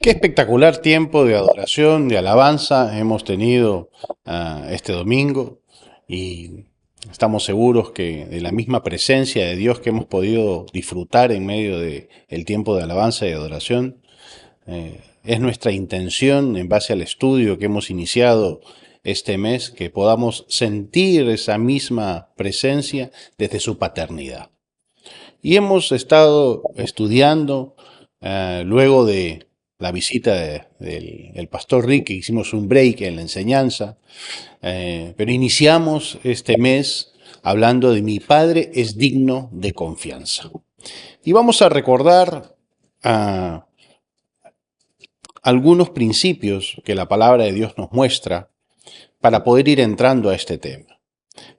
Qué espectacular tiempo de adoración, de alabanza hemos tenido este domingo y estamos seguros que de la misma presencia de Dios que hemos podido disfrutar en medio del tiempo de alabanza y adoración, es nuestra intención en base al estudio que hemos iniciado este mes que podamos sentir esa misma presencia desde su paternidad. Y hemos estado estudiando luego de la visita del pastor Rick, que hicimos un break en la enseñanza, pero iniciamos este mes hablando de mi Padre es digno de confianza. Y vamos a recordar algunos principios que la palabra de Dios nos muestra para poder ir entrando a este tema.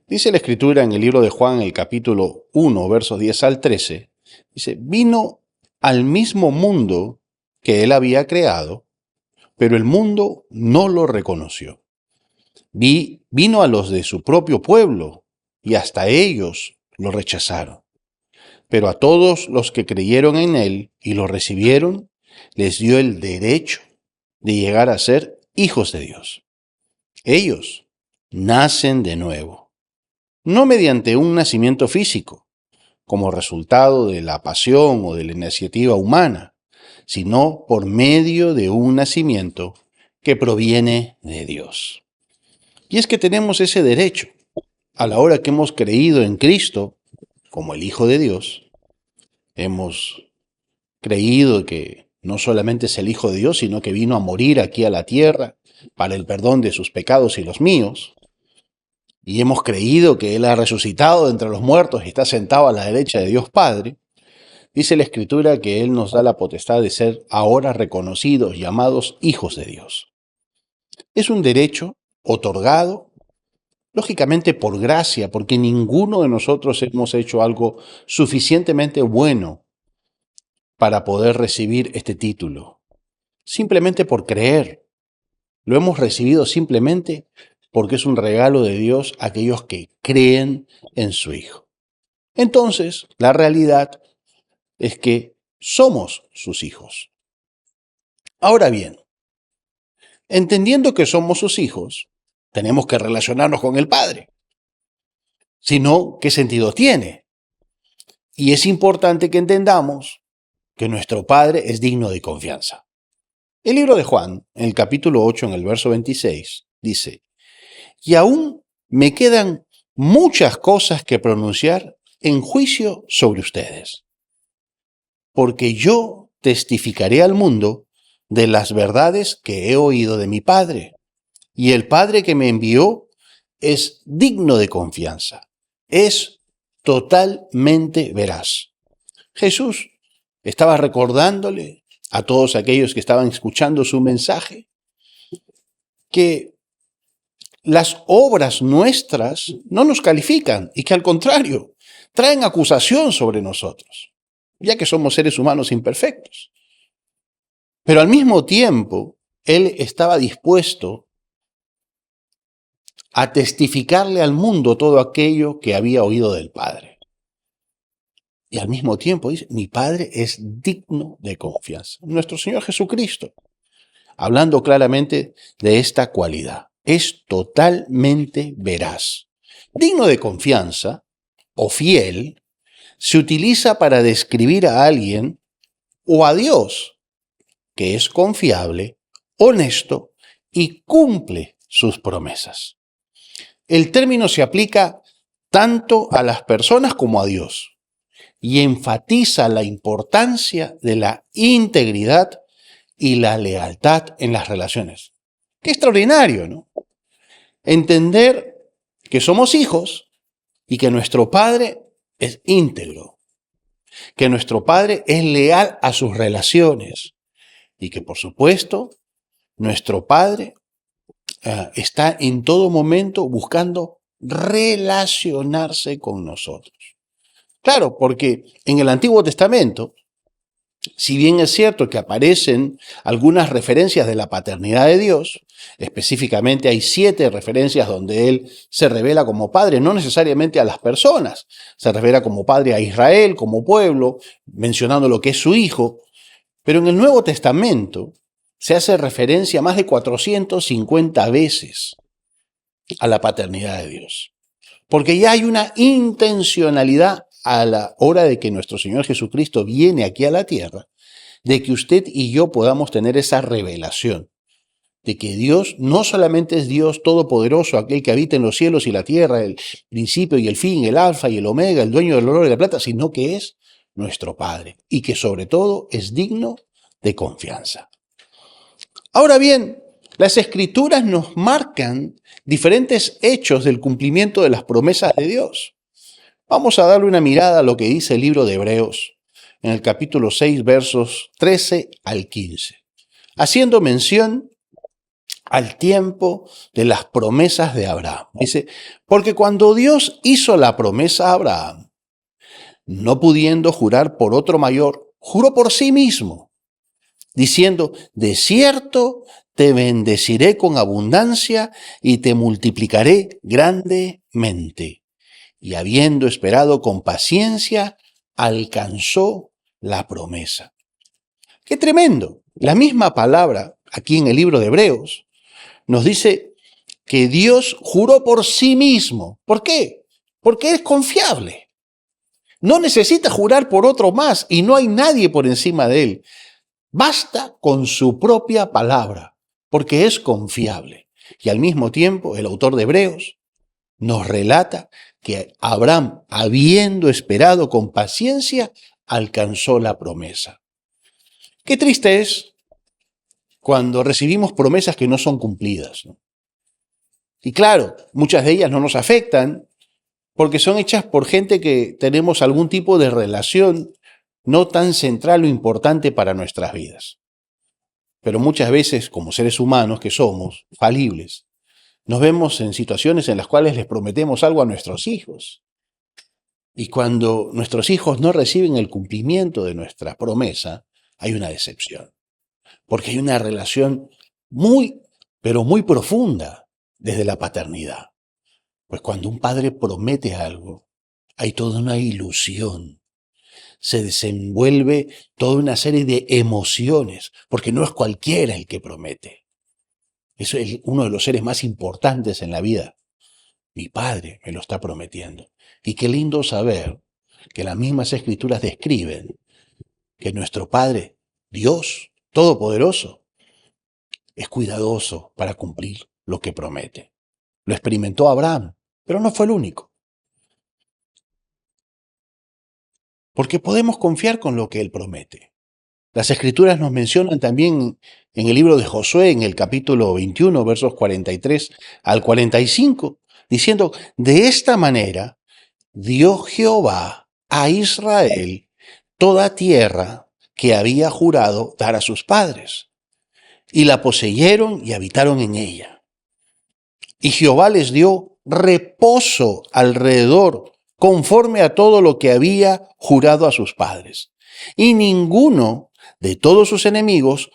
Dice la Escritura en el libro de Juan, el capítulo 1, versos 10 al 13, dice, vino al mismo mundo que él había creado, pero el mundo no lo reconoció. Vino a los de su propio pueblo, y hasta ellos lo rechazaron. Pero a todos los que creyeron en él y lo recibieron, les dio el derecho de llegar a ser hijos de Dios. Ellos nacen de nuevo, no mediante un nacimiento físico, como resultado de la pasión o de la iniciativa humana, sino por medio de un nacimiento que proviene de Dios. Y es que tenemos ese derecho, a la hora que hemos creído en Cristo como el Hijo de Dios, hemos creído que no solamente es el Hijo de Dios, sino que vino a morir aquí a la tierra para el perdón de sus pecados y los míos, y hemos creído que Él ha resucitado de entre los muertos y está sentado a la derecha de Dios Padre. Dice la Escritura que Él nos da la potestad de ser ahora reconocidos, llamados hijos de Dios. Es un derecho otorgado, lógicamente por gracia, porque ninguno de nosotros hemos hecho algo suficientemente bueno para poder recibir este título. Simplemente por creer. Lo hemos recibido simplemente porque es un regalo de Dios a aquellos que creen en su Hijo. Entonces, la realidad es que somos sus hijos. Ahora bien, entendiendo que somos sus hijos, tenemos que relacionarnos con el Padre. Si no, ¿qué sentido tiene? Y es importante que entendamos que nuestro Padre es digno de confianza. El libro de Juan, en el capítulo 8, en el verso 26, dice, y aún me quedan muchas cosas que pronunciar en juicio sobre ustedes, porque yo testificaré al mundo de las verdades que he oído de mi Padre, y el Padre que me envió es digno de confianza, es totalmente veraz. Jesús estaba recordándole a todos aquellos que estaban escuchando su mensaje que las obras nuestras no nos califican y que al contrario traen acusación sobre nosotros, ya que somos seres humanos imperfectos. Pero al mismo tiempo, Él estaba dispuesto a testificarle al mundo todo aquello que había oído del Padre. Y al mismo tiempo dice, mi Padre es digno de confianza. Nuestro Señor Jesucristo, hablando claramente de esta cualidad, es totalmente veraz. Digno de confianza o fiel se utiliza para describir a alguien o a Dios que es confiable, honesto y cumple sus promesas. El término se aplica tanto a las personas como a Dios y enfatiza la importancia de la integridad y la lealtad en las relaciones. Qué extraordinario, ¿no? Entender que somos hijos y que nuestro Padre es íntegro, que nuestro Padre es leal a sus relaciones y que, por supuesto, nuestro Padre está en todo momento buscando relacionarse con nosotros. Claro, porque en el Antiguo Testamento, si bien es cierto que aparecen algunas referencias de la paternidad de Dios, específicamente hay 7 referencias donde Él se revela como Padre, no necesariamente a las personas, se revela como Padre a Israel, como pueblo, mencionando lo que es su Hijo, pero en el Nuevo Testamento se hace referencia más de 450 veces a la paternidad de Dios. Porque ya hay una intencionalidad a la hora de que nuestro Señor Jesucristo viene aquí a la tierra, de que usted y yo podamos tener esa revelación, de que Dios no solamente es Dios todopoderoso, aquel que habita en los cielos y la tierra, el principio y el fin, el alfa y el omega, el dueño del oro y la plata, sino que es nuestro Padre y que sobre todo es digno de confianza. Ahora bien, las Escrituras nos marcan diferentes hechos del cumplimiento de las promesas de Dios. Vamos a darle una mirada a lo que dice el libro de Hebreos, en el capítulo 6, versos 13 al 15, haciendo mención al tiempo de las promesas de Abraham. Dice, porque cuando Dios hizo la promesa a Abraham, no pudiendo jurar por otro mayor, juró por sí mismo, diciendo, de cierto te bendeciré con abundancia y te multiplicaré grandemente. Y habiendo esperado con paciencia, alcanzó la promesa. ¡Qué tremendo! La misma palabra aquí en el libro de Hebreos nos dice que Dios juró por sí mismo. ¿Por qué? Porque es confiable. No necesita jurar por otro más y no hay nadie por encima de él. Basta con su propia palabra, porque es confiable. Y al mismo tiempo, el autor de Hebreos nos relata que Abraham, habiendo esperado con paciencia, alcanzó la promesa. Qué triste es cuando recibimos promesas que no son cumplidas, ¿no? Y claro, muchas de ellas no nos afectan porque son hechas por gente que tenemos algún tipo de relación no tan central o importante para nuestras vidas. Pero muchas veces, como seres humanos que somos, falibles, nos vemos en situaciones en las cuales les prometemos algo a nuestros hijos. Y cuando nuestros hijos no reciben el cumplimiento de nuestra promesa, hay una decepción. Porque hay una relación muy, pero muy profunda desde la paternidad. Pues cuando un padre promete algo, hay toda una ilusión. Se desenvuelve toda una serie de emociones, porque no es cualquiera el que promete. Eso es uno de los seres más importantes en la vida. Mi padre me lo está prometiendo. Y qué lindo saber que las mismas escrituras describen que nuestro Padre, Dios Todopoderoso, es cuidadoso para cumplir lo que promete. Lo experimentó Abraham, pero no fue el único. Porque podemos confiar con lo que Él promete. Las Escrituras nos mencionan también en el libro de Josué, en el capítulo 21, versos 43 al 45, diciendo, de esta manera dio Jehová a Israel toda tierra que había jurado dar a sus padres, y la poseyeron y habitaron en ella. Y Jehová les dio reposo alrededor, conforme a todo lo que había jurado a sus padres. Y ninguno de todos sus enemigos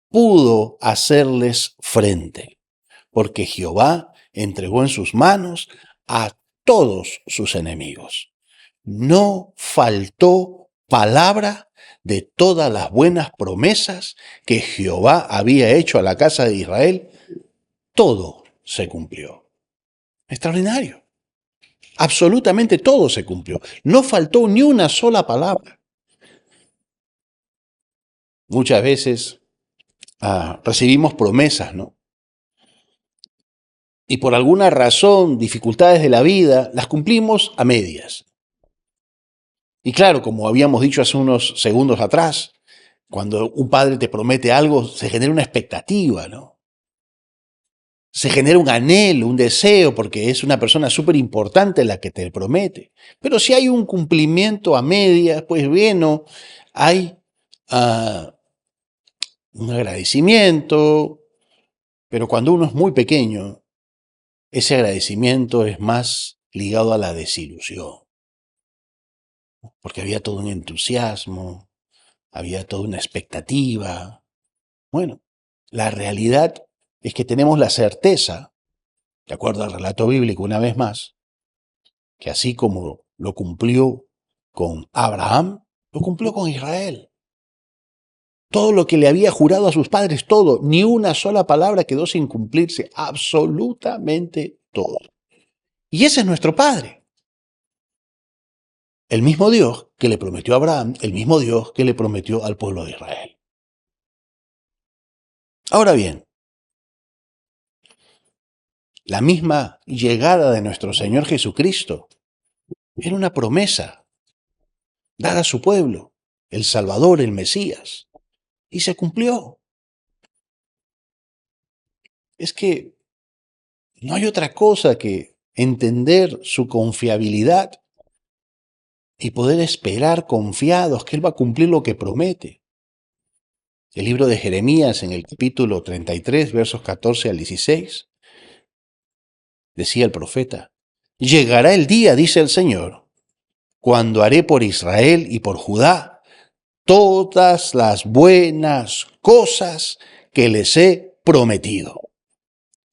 pudo hacerles frente, porque Jehová entregó en sus manos a todos sus enemigos. No faltó palabra de todas las buenas promesas que Jehová había hecho a la casa de Israel. Todo se cumplió. Extraordinario. Absolutamente todo se cumplió. No faltó ni una sola palabra. Muchas veces recibimos promesas, ¿no? Y por alguna razón, dificultades de la vida, las cumplimos a medias. Y claro, como habíamos dicho hace unos segundos atrás, cuando un padre te promete algo, se genera una expectativa, ¿no? Se genera un anhelo, un deseo, porque es una persona súper importante la que te promete. Pero si hay un cumplimiento a medias, pues bueno, hay un agradecimiento, pero cuando uno es muy pequeño, ese agradecimiento es más ligado a la desilusión, porque había todo un entusiasmo, había toda una expectativa. Bueno, la realidad es que tenemos la certeza, de acuerdo al relato bíblico una vez más, que así como lo cumplió con Abraham, lo cumplió con Israel. Todo lo que le había jurado a sus padres, todo, ni una sola palabra quedó sin cumplirse, absolutamente todo. Y ese es nuestro Padre. El mismo Dios que le prometió a Abraham, el mismo Dios que le prometió al pueblo de Israel. Ahora bien, la misma llegada de nuestro Señor Jesucristo era una promesa dada a su pueblo, el Salvador, el Mesías, y se cumplió. Es que no hay otra cosa que entender su confiabilidad y poder esperar confiados que Él va a cumplir lo que promete. El libro de Jeremías, en el capítulo 33, versos 14 al 16, decía el profeta: llegará el día, dice el Señor, cuando haré por Israel y por Judá todas las buenas cosas que les he prometido.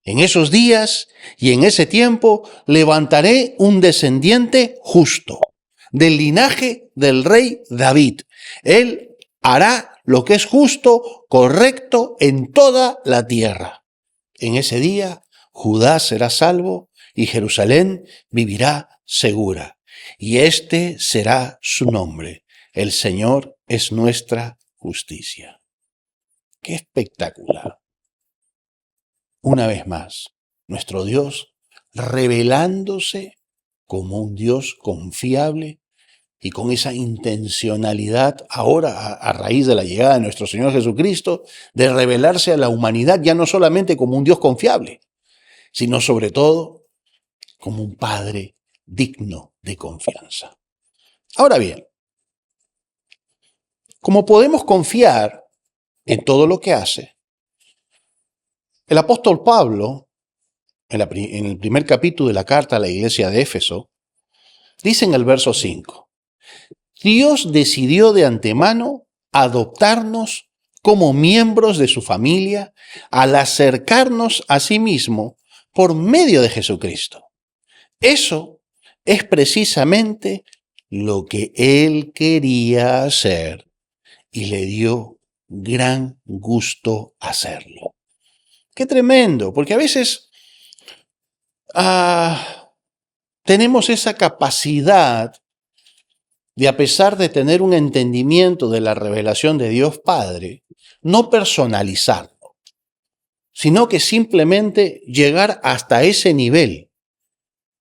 En esos días y en ese tiempo levantaré un descendiente justo, del linaje del rey David. Él hará lo que es justo, correcto en toda la tierra. En ese día Judá será salvo y Jerusalén vivirá segura. Y este será su nombre. El Señor es nuestra justicia. ¡Qué espectacular! Una vez más, nuestro Dios revelándose como un Dios confiable y con esa intencionalidad ahora a raíz de la llegada de nuestro Señor Jesucristo de revelarse a la humanidad ya no solamente como un Dios confiable, sino sobre todo como un Padre digno de confianza. Ahora bien, como podemos confiar en todo lo que hace, el apóstol Pablo, en el primer capítulo de la carta a la iglesia de Éfeso, dice en el verso 5, Dios decidió de antemano adoptarnos como miembros de su familia al acercarnos a sí mismo por medio de Jesucristo. Eso es precisamente lo que Él quería hacer y le dio gran gusto hacerlo. Qué tremendo, porque a veces tenemos esa capacidad de, a pesar de tener un entendimiento de la revelación de Dios Padre, no personalizarlo, sino que simplemente llegar hasta ese nivel,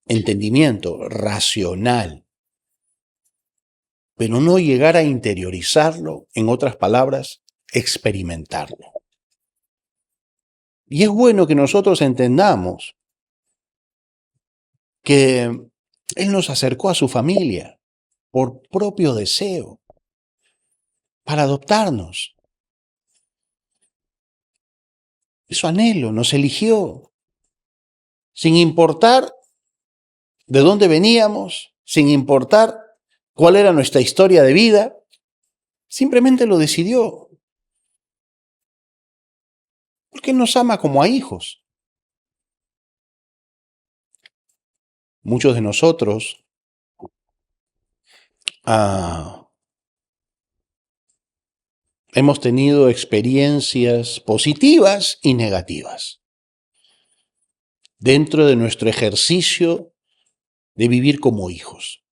entendimiento racional, pero no llegar a interiorizarlo, en otras palabras, experimentarlo. Y es bueno que nosotros entendamos que Él nos acercó a su familia por propio deseo, para adoptarnos. Es su anhelo, nos eligió, sin importar de dónde veníamos, sin importar cuál era nuestra historia de vida, simplemente lo decidió. Porque Él nos ama como a hijos. Muchos de nosotros hemos tenido experiencias positivas y negativas dentro de nuestro ejercicio de vivir como hijos.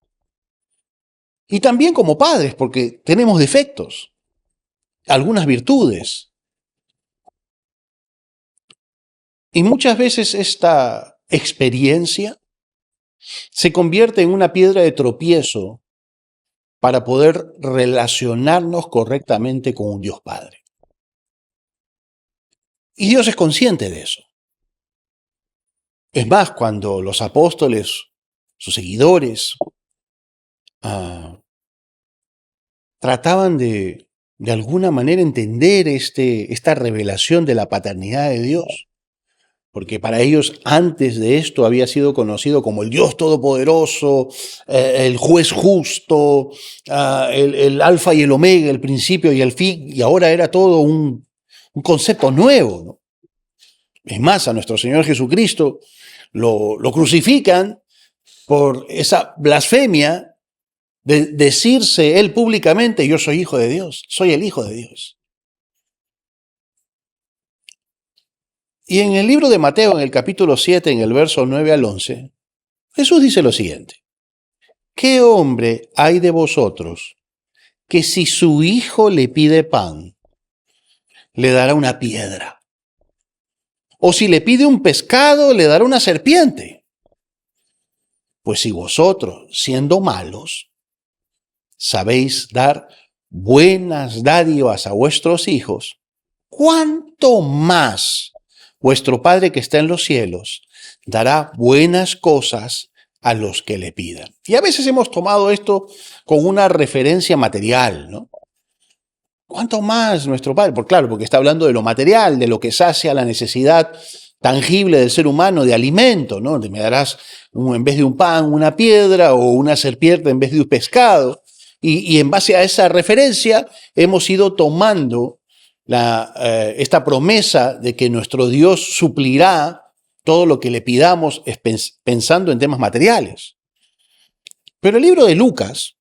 Y también como padres, porque tenemos defectos, algunas virtudes. Y muchas veces esta experiencia se convierte en una piedra de tropiezo para poder relacionarnos correctamente con un Dios Padre. Y Dios es consciente de eso. Es más, cuando los apóstoles, sus seguidores, trataban de alguna manera entender esta revelación de la paternidad de Dios, porque para ellos antes de esto había sido conocido como el Dios Todopoderoso, el juez justo, el alfa y el omega, el principio y el fin, y ahora era todo un concepto nuevo, ¿no? Es más, a nuestro Señor Jesucristo lo crucifican por esa blasfemia de decirse él públicamente: yo soy hijo de Dios, soy el hijo de Dios. Y en el libro de Mateo, en el capítulo 7, en el verso 9 al 11, Jesús dice lo siguiente: ¿qué hombre hay de vosotros que si su hijo le pide pan, le dará una piedra? ¿O si le pide un pescado, le dará una serpiente? Pues si vosotros, siendo malos, sabéis dar buenas dádivas a vuestros hijos, ¿cuánto más vuestro Padre que está en los cielos dará buenas cosas a los que le pidan? Y a veces hemos tomado esto con una referencia material, ¿no? ¿Cuánto más nuestro Padre? Porque está hablando de lo material, de lo que sacia la necesidad tangible del ser humano de alimento, ¿no? Me darás en vez de un pan una piedra o una serpiente en vez de un pescado. Y en base a esa referencia hemos ido tomando esta promesa de que nuestro Dios suplirá todo lo que le pidamos pensando en temas materiales. Pero el libro de Lucas,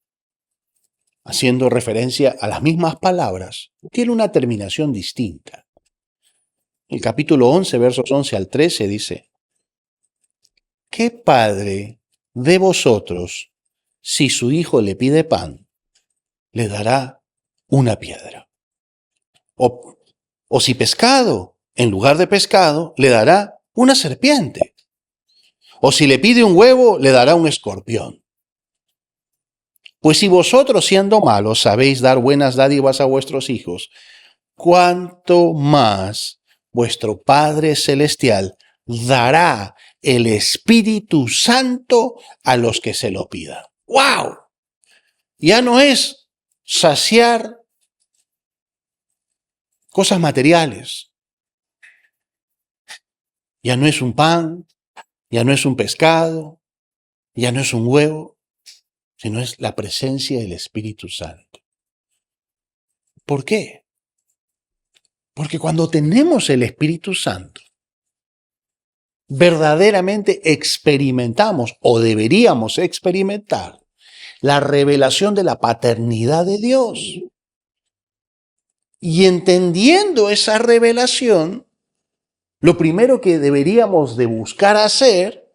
haciendo referencia a las mismas palabras, tiene una terminación distinta. El capítulo 11, versos 11 al 13 dice: ¿qué padre de vosotros, si su hijo le pide pan, le dará una piedra? O si pescado, en lugar de pescado, le dará una serpiente. O si le pide un huevo, le dará un escorpión. Pues si vosotros, siendo malos, sabéis dar buenas dádivas a vuestros hijos, ¿cuánto más vuestro Padre Celestial dará el Espíritu Santo a los que se lo pidan? ¡Wow! Ya no es saciar cosas materiales. Ya no es un pan, ya no es un pescado, ya no es un huevo, sino es la presencia del Espíritu Santo. ¿Por qué? Porque cuando tenemos el Espíritu Santo, verdaderamente experimentamos, o deberíamos experimentar, la revelación de la paternidad de Dios. Y entendiendo esa revelación, lo primero que deberíamos de buscar hacer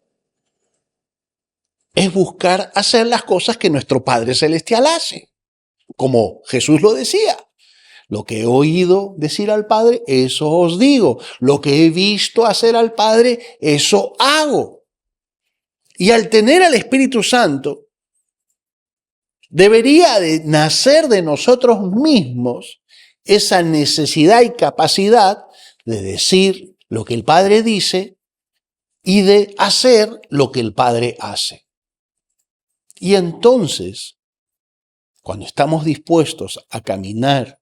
es buscar hacer las cosas que nuestro Padre Celestial hace. Como Jesús lo decía: lo que he oído decir al Padre, eso os digo. Lo que he visto hacer al Padre, eso hago. Y al tener al Espíritu Santo, debería de nacer de nosotros mismos esa necesidad y capacidad de decir lo que el Padre dice y de hacer lo que el Padre hace. Y entonces, cuando estamos dispuestos a caminar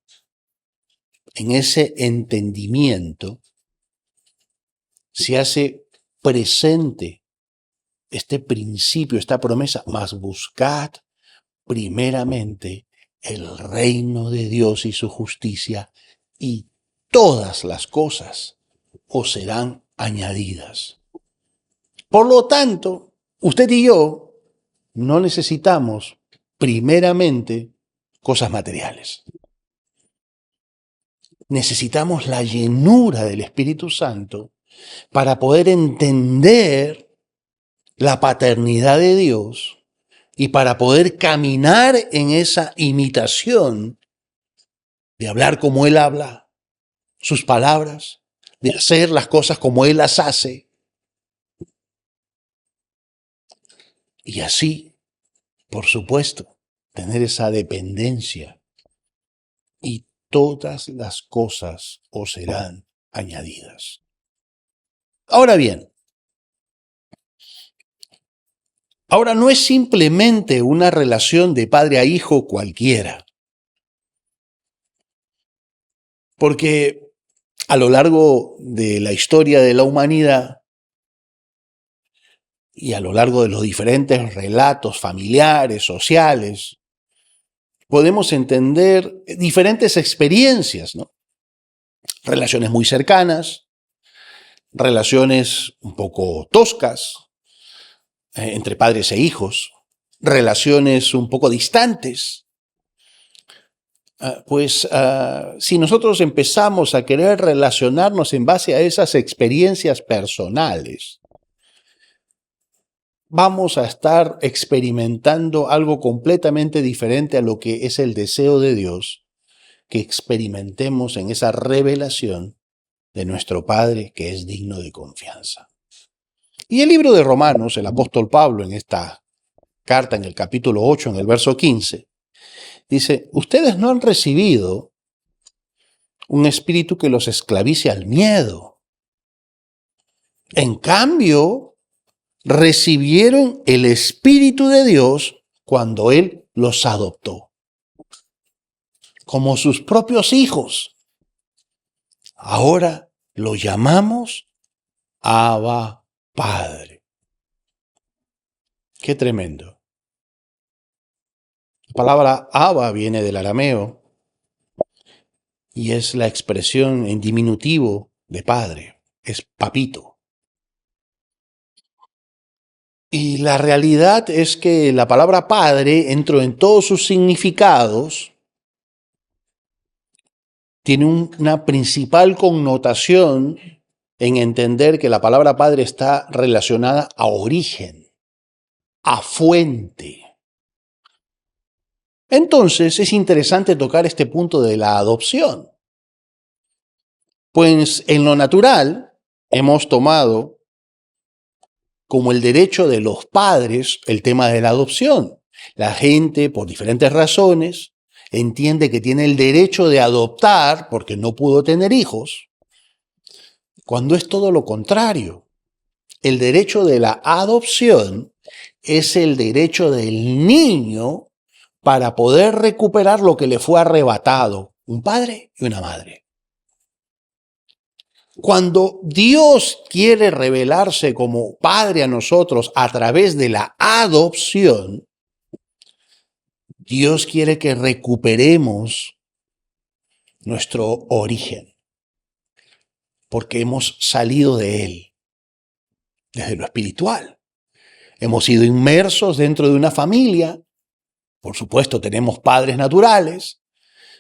en ese entendimiento, se hace presente este principio, esta promesa: mas buscad primeramente el reino de Dios y su justicia, y todas las cosas os serán añadidas. Por lo tanto, usted y yo no necesitamos primeramente cosas materiales. Necesitamos la llenura del Espíritu Santo para poder entender la paternidad de Dios y para poder caminar en esa imitación de hablar como Él habla, sus palabras, de hacer las cosas como Él las hace. Y así, por supuesto, tener esa dependencia, y todas las cosas os serán añadidas. Ahora bien, ahora no es simplemente una relación de padre a hijo cualquiera, porque a lo largo de la historia de la humanidad y a lo largo de los diferentes relatos familiares, sociales, podemos entender diferentes experiencias, ¿no? Relaciones muy cercanas, relaciones un poco toscas entre padres e hijos, relaciones un poco distantes, si nosotros empezamos a querer relacionarnos en base a esas experiencias personales, vamos a estar experimentando algo completamente diferente a lo que es el deseo de Dios, que experimentemos en esa revelación de nuestro Padre que es digno de confianza. Y el libro de Romanos, el apóstol Pablo en esta carta, en el capítulo 8, en el verso 15, dice, ustedes no han recibido un espíritu que los esclavice al miedo. En cambio, recibieron el Espíritu de Dios cuando Él los adoptó, como sus propios hijos. Ahora lo llamamos Abba Padre. Qué tremendo. La palabra Abba viene del arameo y es la expresión en diminutivo de padre, es papito. Y la realidad es que la palabra padre, entró en todos sus significados, tiene una principal connotación en entender que la palabra padre está relacionada a origen, a fuente. Entonces es interesante tocar este punto de la adopción. Pues en lo natural hemos tomado como el derecho de los padres el tema de la adopción. La gente, por diferentes razones, entiende que tiene el derecho de adoptar porque no pudo tener hijos, cuando es todo lo contrario. El derecho de la adopción es el derecho del niño para poder recuperar lo que le fue arrebatado, un padre y una madre. Cuando Dios quiere revelarse como Padre a nosotros a través de la adopción, Dios quiere que recuperemos nuestro origen, porque hemos salido de Él, desde lo espiritual. Hemos sido inmersos dentro de una familia, por supuesto tenemos padres naturales,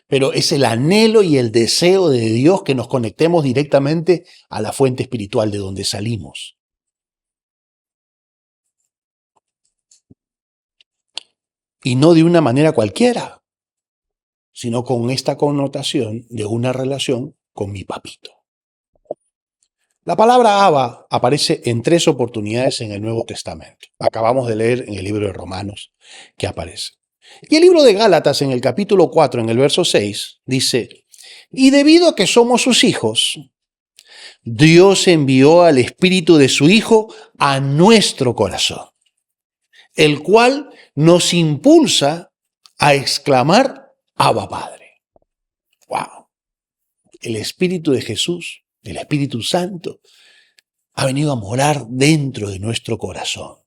pero es el anhelo y el deseo de Dios que nos conectemos directamente a la fuente espiritual de donde salimos. Y no de una manera cualquiera, sino con esta connotación de una relación con mi papito. La palabra Abba aparece en 3 oportunidades en el Nuevo Testamento. Acabamos de leer en el libro de Romanos que aparece. Y el libro de Gálatas, en el capítulo 4, en el verso 6, dice, y debido a que somos sus hijos, Dios envió al Espíritu de su Hijo a nuestro corazón, el cual nos impulsa a exclamar, Abba Padre. ¡Wow! El Espíritu de Jesús, el Espíritu Santo, ha venido a morar dentro de nuestro corazón.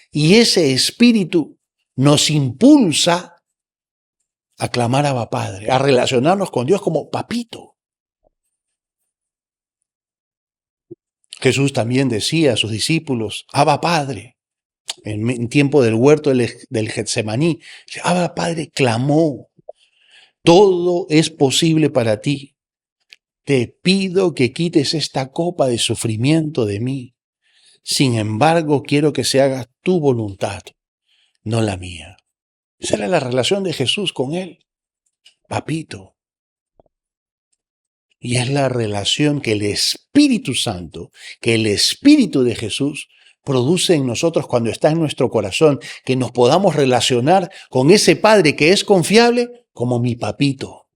Y ese Espíritu nos impulsa a clamar a Abba Padre, a relacionarnos con Dios como papito. Jesús también decía a sus discípulos, Abba Padre, en tiempo del huerto del Getsemaní, Abba Padre clamó, todo es posible para ti. Te pido que quites esta copa de sufrimiento de mí. Sin embargo, quiero que se haga tu voluntad, no la mía. Esa era la relación de Jesús con él, papito. Y es la relación que el Espíritu Santo, que el Espíritu de Jesús produce en nosotros cuando está en nuestro corazón, que nos podamos relacionar con ese Padre que es confiable como mi papito.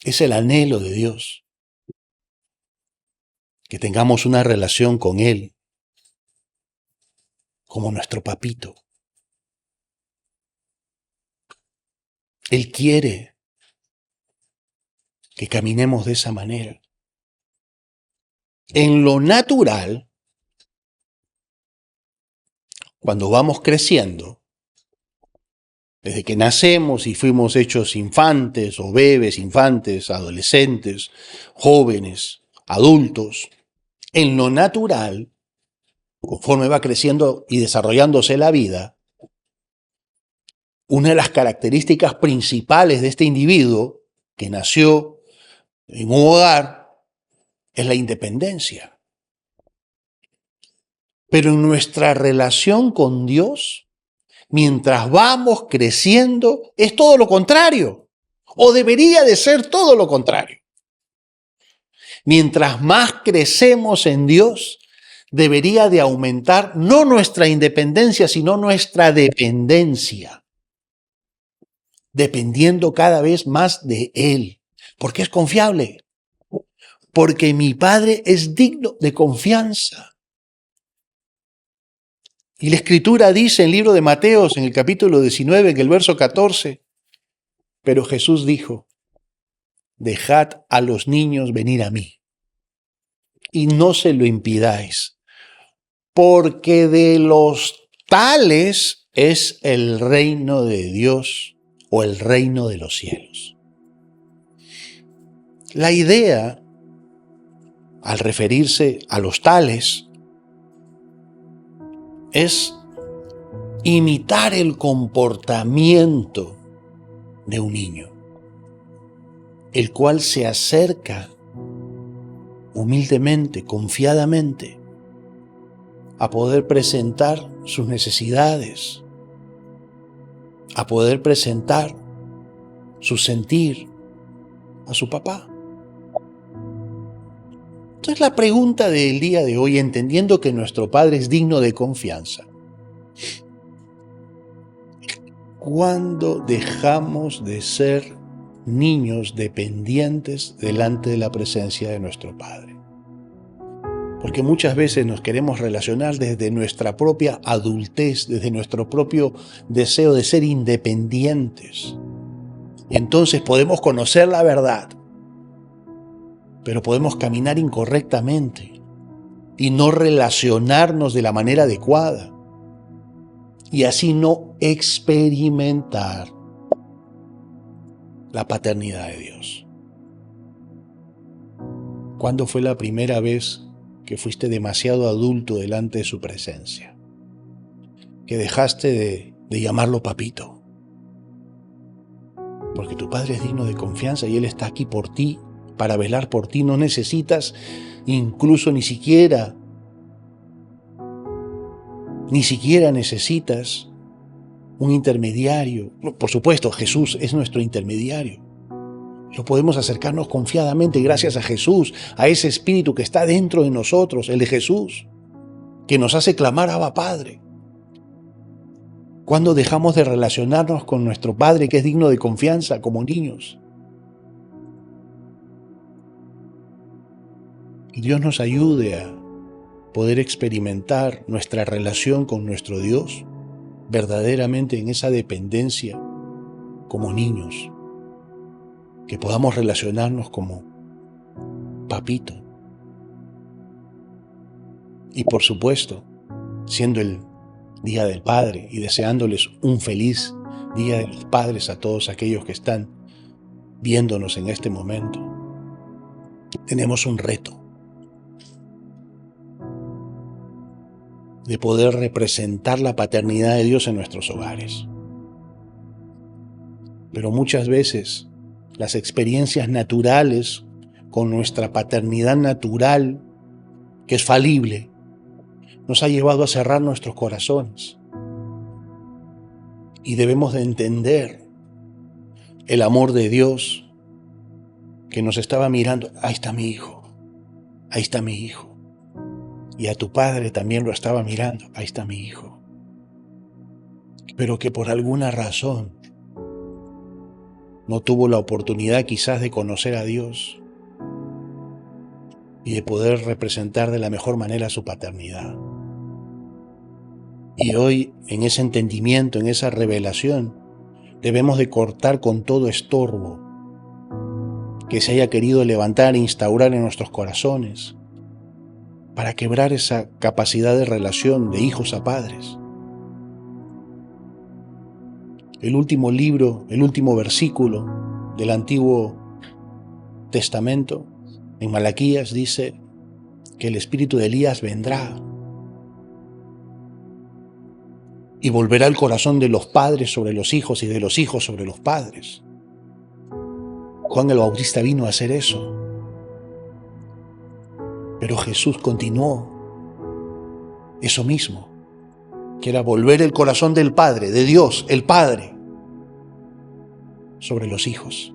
Es el anhelo de Dios, que tengamos una relación con Él como nuestro papito. Él quiere que caminemos de esa manera. En lo natural, cuando vamos creciendo, desde que nacemos y fuimos hechos infantes o bebés, infantes, adolescentes, jóvenes, adultos, en lo natural, conforme va creciendo y desarrollándose la vida, Una de las características principales de este individuo que nació en un hogar es la independencia. Pero en nuestra relación con Dios, mientras vamos creciendo, es todo lo contrario, o debería de ser todo lo contrario. Mientras más crecemos en Dios, debería de aumentar no nuestra independencia, sino nuestra dependencia, dependiendo cada vez más de Él, porque es confiable, porque mi Padre es digno de confianza. Y la Escritura dice en el libro de Mateos, en el capítulo 19, en el verso 14, pero Jesús dijo, dejad a los niños venir a mí, y no se lo impidáis, porque de los tales es el reino de Dios o el reino de los cielos. La idea, al referirse a los tales, es imitar el comportamiento de un niño, el cual se acerca humildemente, confiadamente, a poder presentar sus necesidades, a poder presentar su sentir a su papá. Entonces la pregunta del día de hoy, entendiendo que nuestro Padre es digno de confianza, ¿cuándo dejamos de ser niños dependientes delante de la presencia de nuestro Padre? Porque muchas veces nos queremos relacionar desde nuestra propia adultez, desde nuestro propio deseo de ser independientes. Y entonces podemos conocer la verdad, pero podemos caminar incorrectamente y no relacionarnos de la manera adecuada. Y así no experimentar la paternidad de Dios. ¿Cuándo fue la primera vez que fuiste demasiado adulto delante de su presencia? Que dejaste de llamarlo papito. Porque tu Padre es digno de confianza y Él está aquí por ti, para velar por ti. No necesitas incluso ni siquiera necesitas un intermediario. Por supuesto, Jesús es nuestro intermediario. Lo podemos acercarnos confiadamente gracias a Jesús, a ese Espíritu que está dentro de nosotros, el de Jesús, que nos hace clamar Abba Padre. ¿Cuándo dejamos de relacionarnos con nuestro Padre que es digno de confianza como niños? Que Dios nos ayude a poder experimentar nuestra relación con nuestro Dios verdaderamente en esa dependencia como niños, que podamos relacionarnos como papito. Y por supuesto, siendo el Día del Padre y deseándoles un feliz Día de los Padres a todos aquellos que están viéndonos en este momento, tenemos un reto de poder representar la paternidad de Dios en nuestros hogares. Pero muchas veces las experiencias naturales con nuestra paternidad natural, que es falible, nos ha llevado a cerrar nuestros corazones. Y debemos de entender el amor de Dios que nos estaba mirando. Ahí está mi hijo, ahí está mi hijo. Y a tu padre también lo estaba mirando. Ahí está mi hijo. Pero que por alguna razón no tuvo la oportunidad quizás de conocer a Dios y de poder representar de la mejor manera su paternidad. Y hoy, en ese entendimiento, en esa revelación, debemos de cortar con todo estorbo que se haya querido levantar e instaurar en nuestros corazones para quebrar esa capacidad de relación de hijos a padres. El último libro, el último versículo del Antiguo Testamento, en Malaquías, dice que el espíritu de Elías vendrá. Y volverá el corazón de los padres sobre los hijos y de los hijos sobre los padres. Juan el Bautista vino a hacer eso. Pero Jesús continuó eso mismo, que era volver el corazón del Padre, de Dios, el Padre, sobre los hijos.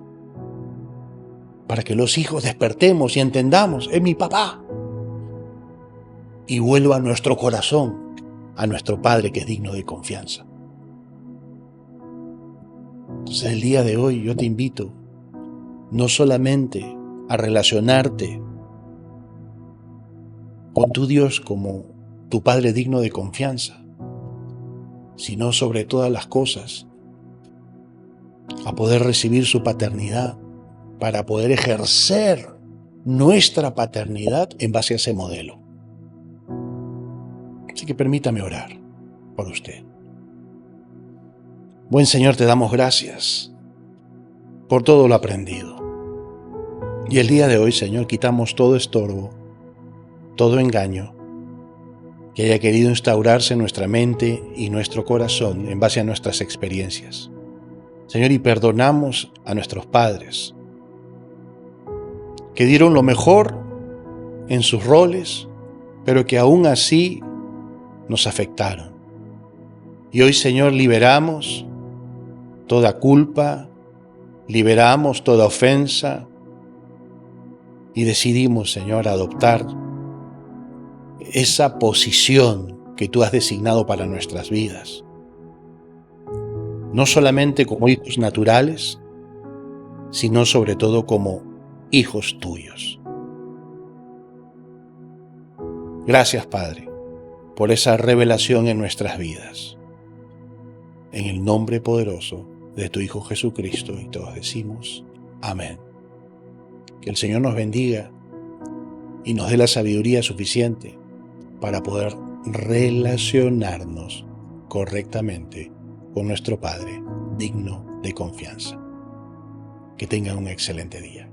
Para que los hijos despertemos y entendamos, es mi papá. Y vuelva nuestro corazón a nuestro Padre que es digno de confianza. Entonces el día de hoy yo te invito no solamente a relacionarte con tu Dios como tu Padre digno de confianza, sino sobre todas las cosas a poder recibir su paternidad para poder ejercer nuestra paternidad en base a ese modelo. Así que permítame orar por usted. Buen Señor, te damos gracias por todo lo aprendido. Y el día de hoy, Señor, quitamos todo estorbo, todo engaño que haya querido instaurarse en nuestra mente y nuestro corazón en base a nuestras experiencias. Señor, y perdonamos a nuestros padres que dieron lo mejor en sus roles, pero que aún así nos afectaron. Y hoy, Señor, liberamos toda culpa, liberamos toda ofensa y decidimos, Señor, adoptar esa posición que tú has designado para nuestras vidas. No solamente como hijos naturales, sino sobre todo como hijos tuyos. Gracias, Padre, por esa revelación en nuestras vidas. En el nombre poderoso de tu Hijo Jesucristo, y todos decimos amén. Que el Señor nos bendiga y nos dé la sabiduría suficiente para poder relacionarnos correctamente con nuestro Padre digno de confianza. Que tengan un excelente día.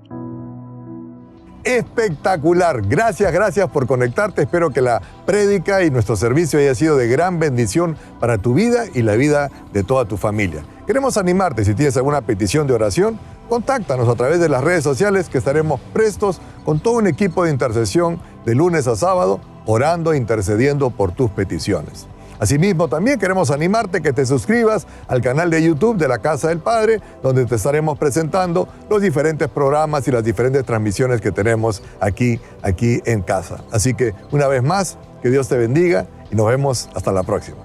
Espectacular. Gracias por conectarte. Espero que la prédica y nuestro servicio haya sido de gran bendición para tu vida y la vida de toda tu familia. Queremos animarte. Si tienes alguna petición de oración, contáctanos a través de las redes sociales, que estaremos prestos con todo un equipo de intercesión de lunes a sábado, orando e intercediendo por tus peticiones. Asimismo, también queremos animarte que te suscribas al canal de YouTube de la Casa del Padre, donde te estaremos presentando los diferentes programas y las diferentes transmisiones que tenemos aquí en casa. Así que, una vez más, que Dios te bendiga y nos vemos hasta la próxima.